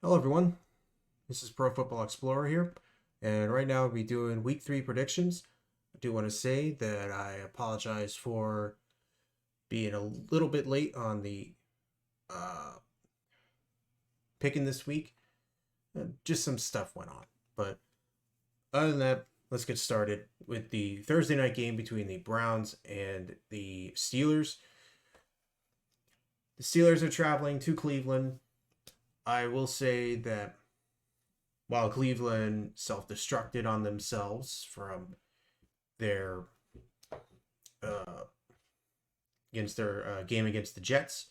Hello, everyone. This is Pro Football Explorer here, and right now we'll be doing Week 3 predictions. I do want to say that I apologize for being a little bit late on the uh, picking this week. Just some stuff went on. But other than that, let's get started with the Thursday night game between the Browns and the Steelers. The Steelers are traveling to Cleveland. I will say that while Cleveland self-destructed on themselves from their uh, game against the Jets,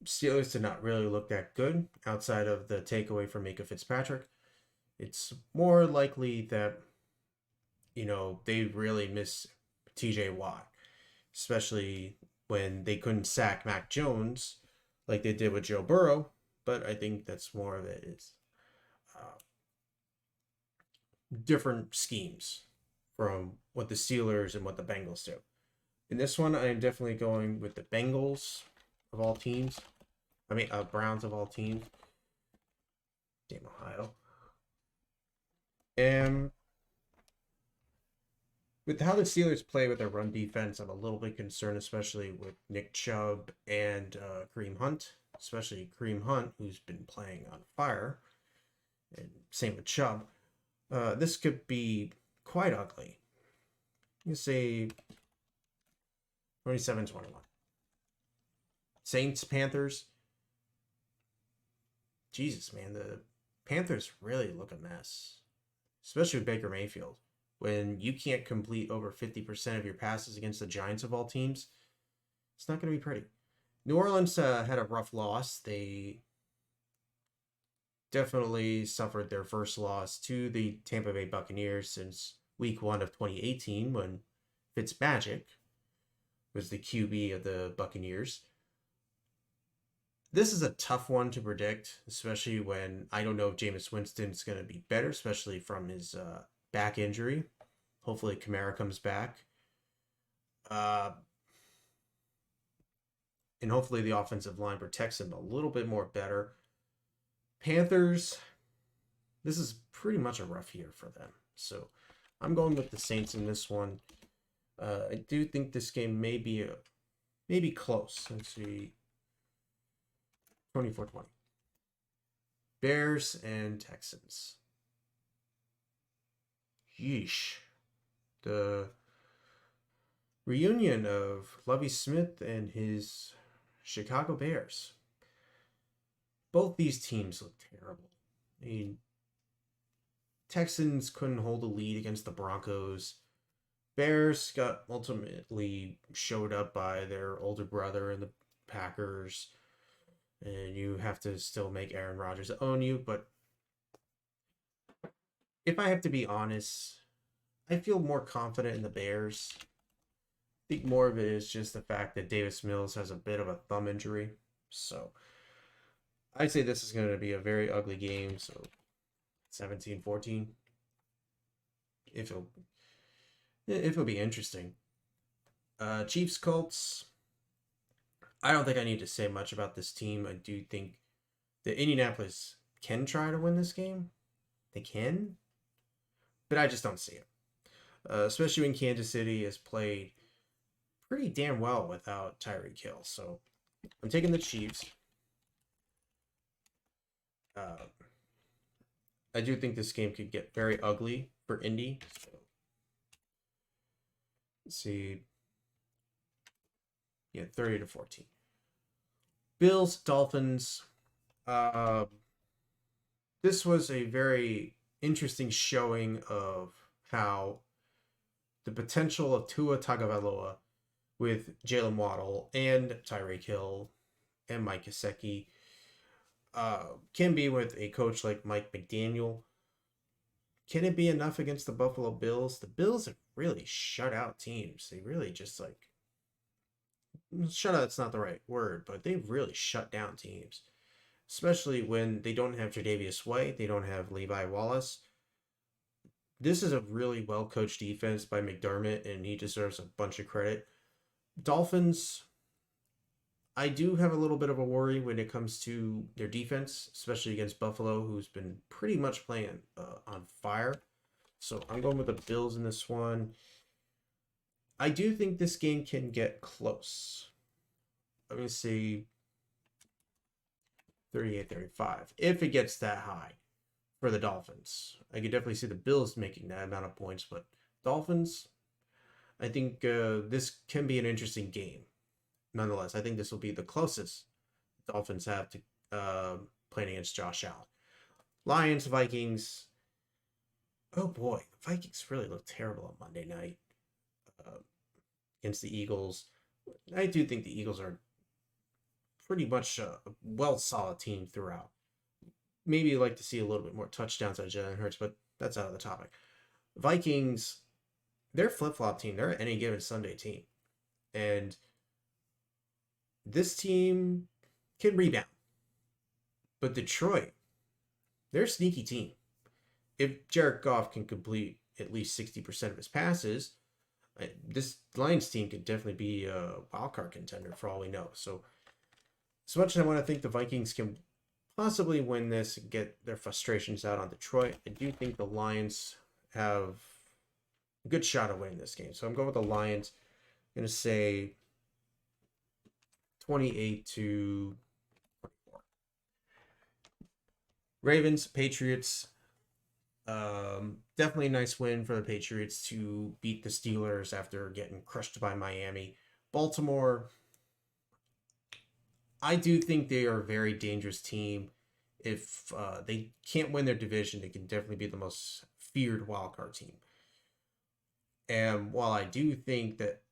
Steelers did not really look that good outside of the takeaway from Micah Fitzpatrick. It's more likely that they really miss TJ Watt, especially when they couldn't sack Mac Jones like they did with Joe Burrow. But I think that's more of it is uh, different schemes from what the Steelers and what the Bengals do. In this one, I am definitely going with the Bengals of all teams. Browns of all teams. Damn Ohio. And with how the Steelers play with their run defense, I'm a little bit concerned, especially with Nick Chubb and Kareem Hunt, especially Kareem Hunt, who's been playing on fire. And same with Chubb. This could be quite ugly. You say 27-21. Saints, Panthers. Jesus, man, the Panthers really look a mess, especially with Baker Mayfield. When you can't complete over 50% of your passes against the Giants of all teams, it's not going to be pretty. New Orleans had a rough loss. They definitely suffered their first loss to the Tampa Bay Buccaneers since week 1 of 2018 when Fitzmagic was the QB of the Buccaneers. This is a tough one to predict, especially when I don't know if Jameis Winston's going to be better, especially from his back injury. Hopefully Kamara comes back. And hopefully the offensive line protects him a little bit more better. Panthers, this is pretty much a rough year for them. So I'm going with the Saints in this one. I do think this game may be close. Let's see. 24-20. Bears and Texans. Yeesh. The reunion of Lovie Smith and his Chicago Bears. Both these teams look terrible. I mean, Texans couldn't hold a lead against the Broncos. Bears got ultimately showed up by their older brother in the Packers. And you have to still make Aaron Rodgers own you. But if I have to be honest, I feel more confident in the Bears. I think more of it is just the fact that Davis Mills has a bit of a thumb injury. So I'd say this is going to be a very ugly game. So 17-14. If it'll be interesting. Chiefs, Colts. I don't think I need to say much about this team. I do think that Indianapolis can try to win this game. They can. But I just don't see it. Especially when Kansas City has played pretty damn well without Tyreek Hill. So I'm taking the Chiefs. I do think this game could get very ugly for Indy. So let's see. Yeah, 30-14. Bills, Dolphins. This was a very interesting showing of how the potential of Tua Tagovailoa with Jalen Waddle and Tyreek Hill and Mike Gesicki can be with a coach like Mike McDaniel. Can it be enough against the Buffalo Bills? The Bills have really shut out teams. They really just shut out's not the right word, but they've really shut down teams. Especially when they don't have Tre'Davious White, they don't have Levi Wallace. This is a really well-coached defense by McDermott, and he deserves a bunch of credit. Dolphins, I do have a little bit of a worry when it comes to their defense, especially against Buffalo, who's been pretty much playing on fire. So I'm going with the Bills in this one. I do think this game can get close. Let me see, 38-35. If it gets that high for the Dolphins, I could definitely see the Bills making that amount of points, but Dolphins, I think this can be an interesting game. Nonetheless, I think this will be the closest Dolphins have to playing against Josh Allen. Lions, Vikings. Oh boy, the Vikings really look terrible on Monday night uh, against the Eagles. I do think the Eagles are pretty much a well solid team throughout. Maybe you'd like to see a little bit more touchdowns out of Jalen Hurts, but that's out of the topic. Vikings, they're flip flop team. They're any given Sunday team, and this team can rebound. But Detroit, they're a sneaky team. If Jared Goff can complete at least 60% of his passes, this Lions team could definitely be a wildcard contender for all we know. So, as much as I want to think the Vikings can possibly win this and get their frustrations out on Detroit, I do think the Lions have a good shot of winning this game. So I'm going with the Lions. I'm going to say 28-24. Ravens, Patriots. Definitely a nice win for the Patriots to beat the Steelers after getting crushed by Miami. Baltimore, I do think they are a very dangerous team. If they can't win their division, they can definitely be the most feared wildcard team. And while I do think that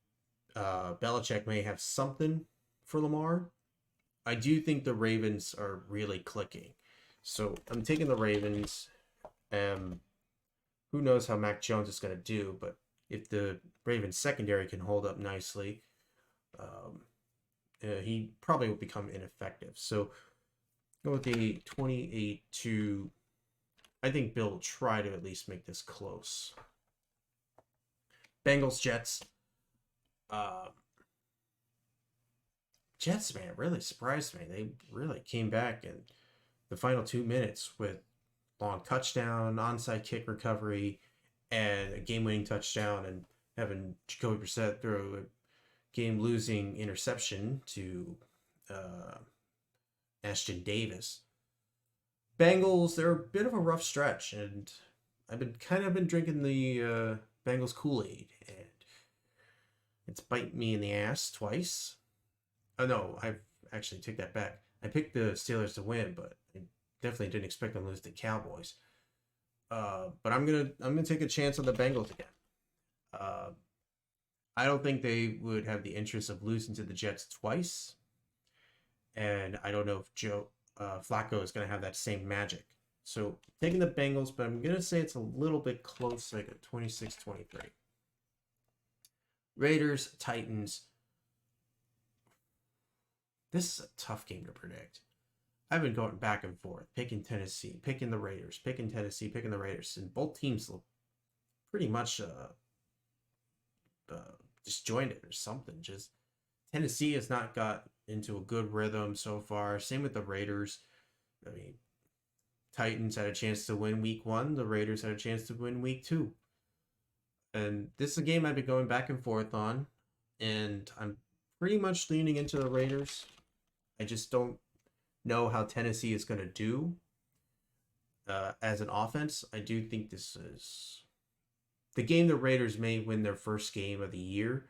Belichick may have something for Lamar, I do think the Ravens are really clicking. So I'm taking the Ravens. Who knows how Mac Jones is going to do, but if the Ravens secondary can hold up nicely, he probably will become ineffective. So go with the 28-. I think Bill will try to at least make this close. Bengals, Jets. Jets, man, really surprised me. They really came back in the final 2 minutes with long touchdown, onside kick recovery, and a game-winning touchdown, and having Jacoby Brissett throw a game-losing interception to Ashton Davis. Bengals, they're a bit of a rough stretch, and I've been drinking the Bengals Kool-Aid, and it's biting me in the ass twice. Oh no, I actually take that back. I picked the Steelers to win, but I definitely didn't expect them to lose to the Cowboys. But I'm gonna take a chance on the Bengals again. I don't think they would have the interest of losing to the Jets twice, and I don't know if Joe Flacco is gonna have that same magic. So taking the Bengals, but I'm gonna say it's a little bit close, like a 26-23. Raiders, Titans. This is a tough game to predict. I've been going back and forth, picking Tennessee, picking the Raiders, picking Tennessee, picking the Raiders, and both teams look pretty much disjointed or something. Just Tennessee has not got into a good rhythm so far. Same with the Raiders. I mean, Titans had a chance to win week 1. The Raiders had a chance to win week 2. And this is a game I've been going back and forth on, and I'm pretty much leaning into the Raiders. I just don't know how Tennessee is going to do as an offense. I do think this is the game the Raiders may win their first game of the year.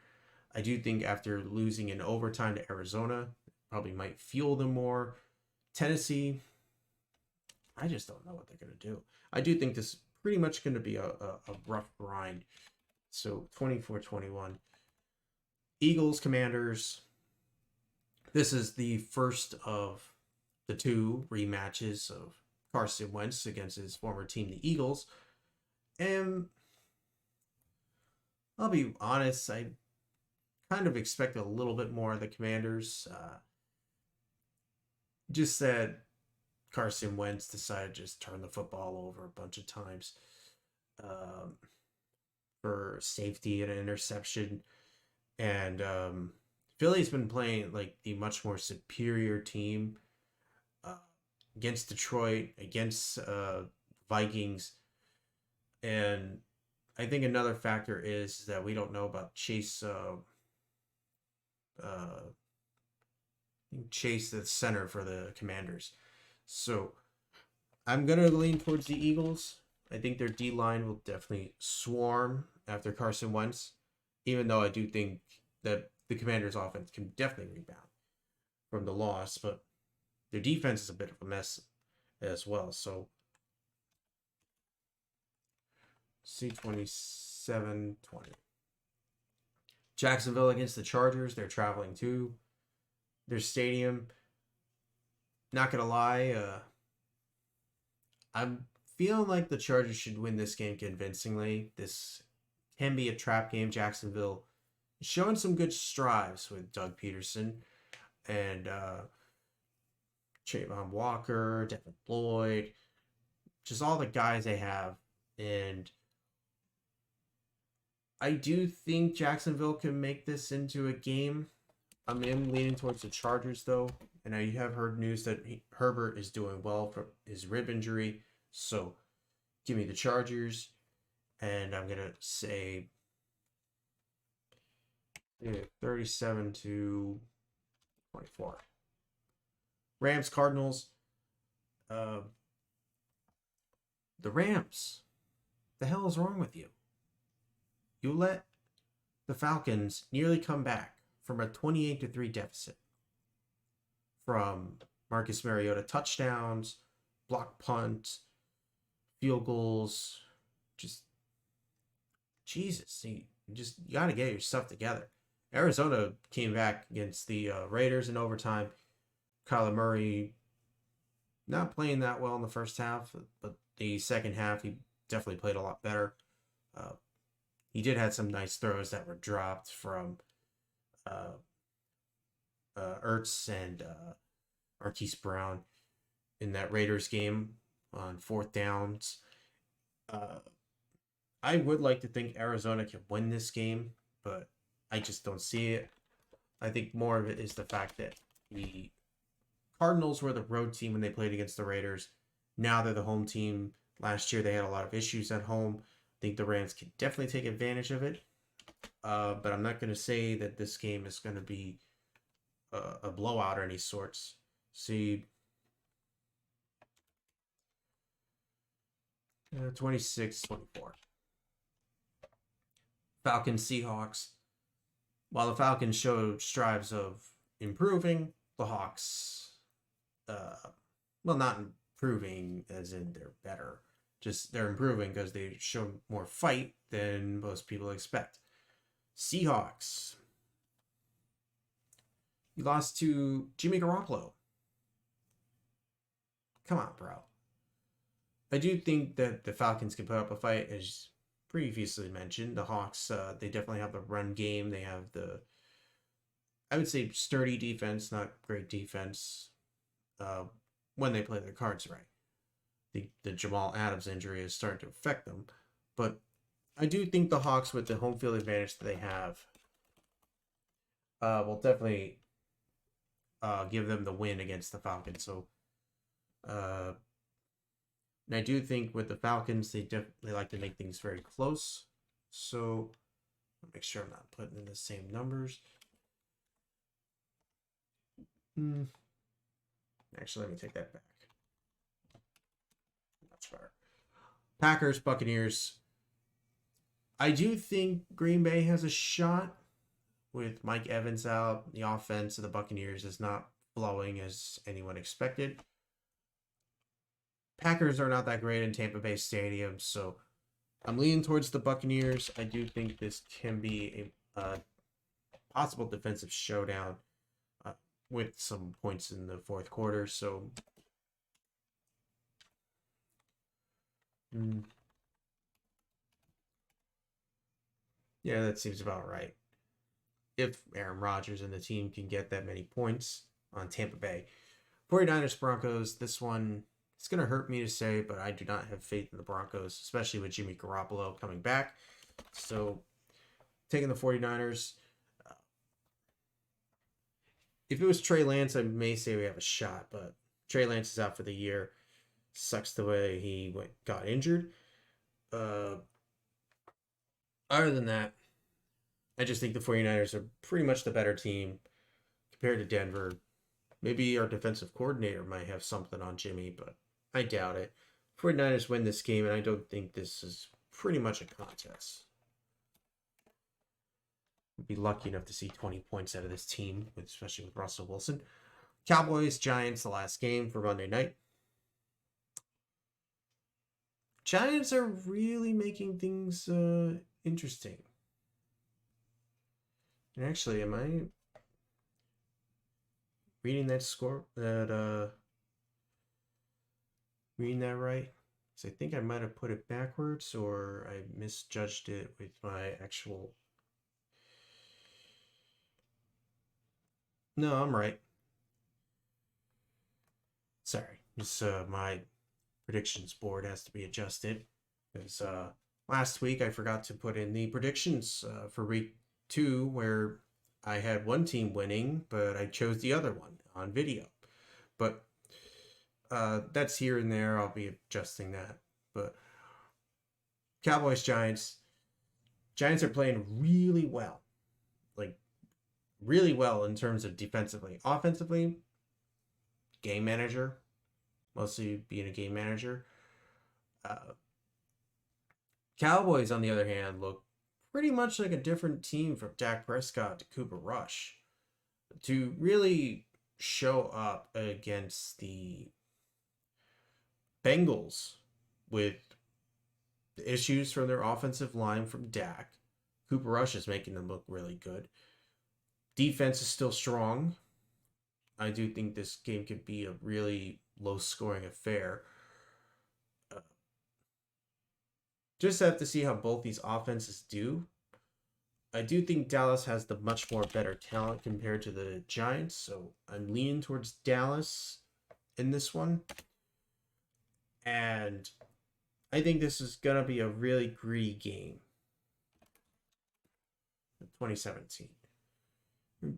I do think after losing in overtime to Arizona, probably might fuel them more. Tennessee, I just don't know what they're going to do. I do think this is pretty much going to be a rough grind. So 24-21. Eagles, Commanders. This is the first of the 2 rematches of Carson Wentz against his former team, the Eagles. And I'll be honest, I kind of expect a little bit more of the Commanders. Just that Carson Wentz decided to just turn the football over a bunch of times for safety and an interception. And Philly's been playing like the much more superior team uh, against Detroit, against Vikings, and I think another factor is that we don't know about Chase. Uh, Chase, the center for the Commanders. So I'm gonna lean towards the Eagles. I think their D line will definitely swarm after Carson Wentz, even though I do think that the Commanders' offense can definitely rebound from the loss, but their defense is a bit of a mess as well. So C27-20. Jacksonville against the Chargers. They're traveling to their stadium. Not gonna lie, I'm feeling like the Chargers should win this game convincingly. This can be a trap game. Jacksonville is showing some good strides with Doug Peterson and Trayvon Walker, Devin Lloyd, just all the guys they have. And I do think Jacksonville can make this into a game. I'm leaning towards the Chargers, though. And I have heard news that Herbert is doing well from his rib injury. So give me the Chargers. And I'm going to say 37-24. Rams, Cardinals. The Rams. The hell is wrong with you? You let the Falcons nearly come back from a 28-3 deficit from Marcus Mariota touchdowns, block punt, field goals. Just Jesus, you got to get your stuff together. Arizona came back against the Raiders in overtime. Kyler Murray not playing that well in the first half, but the second half he definitely played a lot better. He did have some nice throws that were dropped from Ertz and Marquise Brown in that Raiders game on fourth downs. I would like to think Arizona can win this game, but I just don't see it. I think more of it is the fact that the Cardinals were the road team when they played against the Raiders. Now they're the home team. Last year they had a lot of issues at home. I think the Rams can definitely take advantage of it. But I'm not going to say that this game is going to be a blowout or any sorts. See, 26-24. Falcons, Seahawks. While the Falcons showed strides of improving, the Hawks, not improving as in they're better. Just they're improving because they show more fight than most people expect. Seahawks. You lost to Jimmy Garoppolo. Come on, bro. I do think that the Falcons can put up a fight, as previously mentioned. The Hawks, they definitely have the run game. They have I would say, sturdy defense, not great defense, when they play their cards right. The Jamal Adams injury is starting to affect them. But I do think the Hawks, with the home field advantage that they have, will definitely give them the win against the Falcons. So, and I do think with the Falcons, they definitely like to make things very close. So, I'll make sure I'm not putting in the same numbers. Actually, let me take that back. Much better. Packers, Buccaneers. I do think Green Bay has a shot with Mike Evans out. The offense of the Buccaneers is not flowing as anyone expected. Packers are not that great in Tampa Bay Stadium, so I'm leaning towards the Buccaneers. I do think this can be a possible defensive showdown with some points in the fourth quarter. So, yeah, that seems about right. If Aaron Rodgers and the team can get that many points on Tampa Bay. 49ers, Broncos, this one, it's going to hurt me to say, but I do not have faith in the Broncos, especially with Jimmy Garoppolo coming back. So, taking the 49ers. If it was Trey Lance, I may say we have a shot, but Trey Lance is out for the year. Sucks the way he got injured. Uh, Other than that, I just think the 49ers are pretty much the better team compared to Denver. Maybe our defensive coordinator might have something on Jimmy, but I doubt it. 49ers win this game, and I don't think this is pretty much a contest. We'd be lucky enough to see 20 points out of this team, especially with Russell Wilson. Cowboys, Giants, the last game for Monday night. Giants are really making things interesting. And actually, am I reading that reading that right? Because I think I might have put it backwards, or I misjudged it with my actual. No, I'm right. Sorry, this my predictions board has to be adjusted because last week I forgot to put in the predictions for week 2, where I had one team winning, but I chose the other one on video. But that's here and there. I'll be adjusting that. But Cowboys, Giants. Giants are playing really well. Like, really well in terms of defensively. Offensively, game manager. Mostly being a game manager. Cowboys, on the other hand, look pretty much like a different team from Dak Prescott to Cooper Rush. To really show up against the Bengals with issues from their offensive line from Dak. Cooper Rush is making them look really good. Defense is still strong. I do think this game could be a really low-scoring affair. Just have to see how both these offenses do. I do think Dallas has the much more better talent compared to the Giants, so I'm leaning towards Dallas in this one. And I think this is going to be a really gritty game. 2017.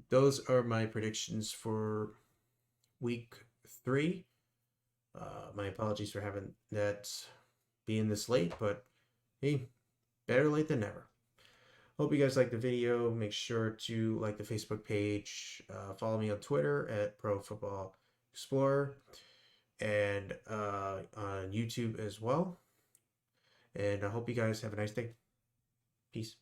Those are my predictions for week 3. My apologies for having that being this late, but hey, better late than never. Hope you guys liked the video. Make sure to like the Facebook page. Follow me on Twitter at Pro Football Explorer, and on YouTube as well. And I hope you guys have a nice day. Peace.